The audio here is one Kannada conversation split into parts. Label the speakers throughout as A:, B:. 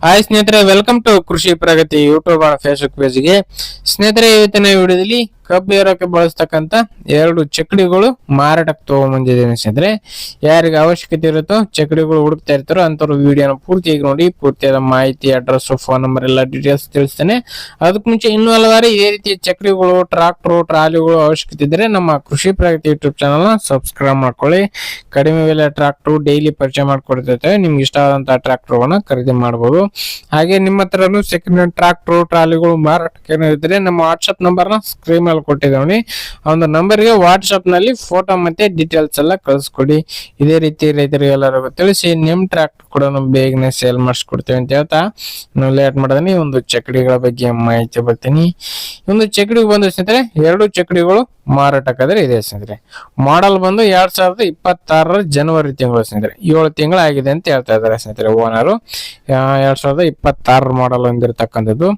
A: ಹಾಯ್ ಸ್ನೇಹಿತರೆ, ವೆಲ್ಕಮ್ ಟು ಕೃಷಿ ಪ್ರಗತಿ ಯೂಟ್ಯೂಬ್ ಫೇಸ್ಬುಕ್ ಪೇಜ್ಗೆ. ಸ್ನೇಹಿತರೆ, ಇವತ್ತಿನ ವಿಡಿಯೋದಲ್ಲಿ ಕಬ್ಬು ಏರೋಕೆ ಬಳಸ್ತಕ್ಕಂತ 2 ಚಕ್ಕಡಿಗಳು ಮಾರಾಟಕ್ಕೆ ತಗೊಂಡ್ಬಂದಿದ್ದೇನೆ. ಸ್ನೇಹಿತರೆ, ಯಾರಿಗೆ ಅವಶ್ಯಕತೆ ಇರುತ್ತೋ ಚಕ್ಕಡಿಗಳು ಹುಡುಕ್ತಾ ಇರ್ತಾರೋ ಅಂತವ್ರು ವಿಡಿಯೋನ ಪೂರ್ತಿಯಾಗಿ ನೋಡಿ. ಪೂರ್ತಿಯಾದ ಮಾಹಿತಿ, ಅಡ್ರೆಸ್, ಫೋನ್ ನಂಬರ್ ಎಲ್ಲ ಡೀಟೇಲ್ಸ್ ತಿಳಿಸ್ತೇನೆ. ಅದಕ್ಕೆ ಮುಂಚೆ ಇನ್ನೂ ಹಲವಾರು ಇದೇ ರೀತಿಯ ಚಕ್ಕಡಿಗಳು, ಟ್ರಾಕ್ಟರ್, ಟ್ರಾಲಿಗಳು ಅವಶ್ಯಕತೆ ಇದ್ದರೆ ನಮ್ಮ ಕೃಷಿ ಪ್ರಗತಿ ಯೂಟ್ಯೂಬ್ ಚಾನಲ್ ಸಬ್ಸ್ಕ್ರೈಬ್ ಮಾಡ್ಕೊಳ್ಳಿ. ಕಡಿಮೆ ಬೆಲೆ ಟ್ರಾಕ್ಟರ್ ಡೈಲಿ ಪರಿಚಯ ಮಾಡ್ಕೊಡ್ತೇವೆ. ನಿಮ್ಗೆ ಇಷ್ಟ ಆದಂತಹ ಟ್ರಾಕ್ಟರ್ಗಳನ್ನ ಖರೀದಿ ಮಾಡಬಹುದು. ಹಾಗೆ ನಿಮ್ಮ ಹತ್ರನು ಸೆಕೆಂಡ್ ಹ್ಯಾಂಡ್ ಟ್ರಾಕ್ಟರ್, ಟ್ರಾಲಿಗಳು ಮಾರಾಟಕ್ಕೆ ಇದ್ರೆ ನಮ್ಮ ವಾಟ್ಸ್ಆಪ್ ನಂಬರ್ನ ಸ್ಕ್ರೀನ್ ಮೇಲೆ ಕೊಟ್ಟಿದ್ದೀವಿ. ಆ ಒಂದು ನಂಬರ್ಗೆ ವಾಟ್ಸ್ಆಪ್ ನಲ್ಲಿ ಫೋಟೋ ಮತ್ತೆ ಡೀಟೇಲ್ಸ್ ಎಲ್ಲ ಕಳಿಸ್ಕೊಡಿ. ಇದೇ ರೀತಿ ರೈತರಿಗೆ ಎಲ್ಲರಿಗೂ ತಿಳಿಸಿ ನಿಮ್ ಟ್ರಾಕ್ಟರ್ ಕೂಡ ಬೇಗನೆ ಸೇಲ್ ಮಾಡಿಸ್ಕೊಡ್ತೇವೆ ಅಂತ ಹೇಳ್ತಾ ನಾವು ಲೇಟ್ ಮಾಡಿದ್ರೆ ಒಂದು ಚಕ್ಕಡಿಗಳ ಬಗ್ಗೆ ಮಾಹಿತಿ ಬರ್ತೀನಿ. ಒಂದು ಚಕ್ಕಡಿ ಬಂದು ಸ್ನೇಹಿತರೆ, 2 ಚಕ್ಕಡಿಗಳು ಮಾರಾಟಕ್ಕಾದ್ರೆ ಇದೆ ಸ್ನೇಹಿತರೆ. ಮಾಡೆಲ್ ಬಂದು 2026 ಜನವರಿ ತಿಂಗಳು ಸ್ನೇಹಿತರೆ, 7 ತಿಂಗಳು ಆಗಿದೆ ಅಂತ ಹೇಳ್ತಾ ಇದ್ದಾರೆ ಸ್ನೇಹಿತರೆ ಓನರು. 2026 ಮಾಡೆಲ್ ಹೊಂದಿರತಕ್ಕಂಥದ್ದು.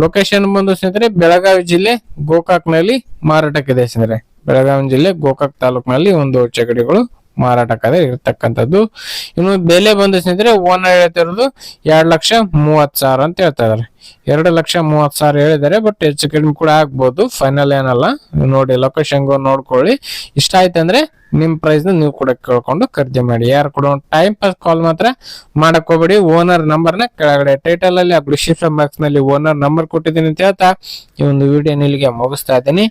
A: ಲೊಕೇಶನ್ ಬಂದು ಸ್ನೇಹಿತರೆ ಬೆಳಗಾವಿ ಜಿಲ್ಲೆ ಗೋಕಾಕ್ನಲ್ಲಿ ಮಾರಾಟಕ್ಕಿದೆ ಸ್ನೇಹಿತರೆ. ಬೆಳಗಾವಿ ಜಿಲ್ಲೆ ಗೋಕಾಕ್ ತಾಲೂಕಿನಲ್ಲಿ ಒಂದು ಚಕ್ಕಡಿಗಳು ಮಾರಾಟಕ್ಕಾದ್ರೆ ಇರ್ತಕ್ಕಂಥದ್ದು. ಇನ್ನು ಬೆಲೆ ಬಂದು ಸ್ನೇಹಿತರೆ ಓನರ್ ಹೇಳ್ತಿರೋದು 2,30,000 ಅಂತ ಹೇಳ್ತಾ ಇದಾರೆ. 2,30,000 ಹೇಳಿದ್ದಾರೆ, ಬಟ್ ಹೆಚ್ಚು ಕಡಿಮೆ ಕೂಡ ಆಗ್ಬಹುದು, ಫೈನಲ್ ಏನಲ್ಲ. ನೋಡಿ, ಲೊಕೇಶನ್ ನೋಡ್ಕೊಳ್ಳಿ. ಇಷ್ಟ ಆಯ್ತಂದ್ರೆ ನಿಮ್ ಪ್ರೈಸ್ ನೀವು ಕೂಡ ಕೇಳ್ಕೊಂಡು ಖರೀದಿ ಮಾಡಿ. ಯಾರು ಕೂಡ ಟೈಮ್ ಪಾಸ್ ಕಾಲ್ ಮಾತ್ರ ಮಾಡಕ್ ಹೋಗ್ಬೇಡಿ. ಓನರ್ ನಂಬರ್ ನ ಕೆಳಗಡೆ ಟೈಟಲ್ ಅಲ್ಲಿ ಡಿಸ್ಕ್ರಿಪ್ಷನ್ ಬಾಕ್ಸ್ ನಲ್ಲಿ ಓನರ್ ನಂಬರ್ ಕೊಟ್ಟಿದ್ದೀನಿ ಅಂತ ಹೇಳ್ತಾ ಈ ಒಂದು ವಿಡಿಯೋ ಇಲ್ಲಿಗೆ ಮುಗಿಸ್ತಾ ಇದ್ದೀನಿ.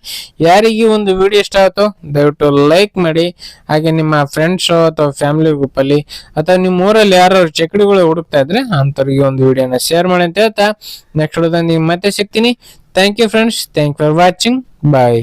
A: ಯಾರಿಗೆ ಒಂದು ವಿಡಿಯೋ ಇಷ್ಟ ಆಯ್ತು ದಯವಿಟ್ಟು ಲೈಕ್ ಮಾಡಿ. ಹಾಗೆ ನಿಮ್ಮ ಫ್ರೆಂಡ್ಸ್ ಅಥವಾ ಫ್ಯಾಮಿಲಿ ಗ್ರೂಪ್ ಅಲ್ಲಿ ಅಥವಾ ನಿಮ್ಮ ಊರಲ್ಲಿ ಯಾರು ಚಕ್ಕಡಿಗಳು ಹುಡುಕ್ತಾ ಇದ್ರೆ ಅಂತವ್ರಿಗೆ ಒಂದು ವಿಡಿಯೋನ ಶೇರ್ ಮಾಡಿ ಅಂತ ಹೇಳ್ತಾ ನೆಕ್ಸ್ಟ್ ವಿಡಿಯೋದಲ್ಲಿ ಮತ್ತೆ ಸಿಗ್ತೀನಿ. Thank you friends, thank for watching, bye.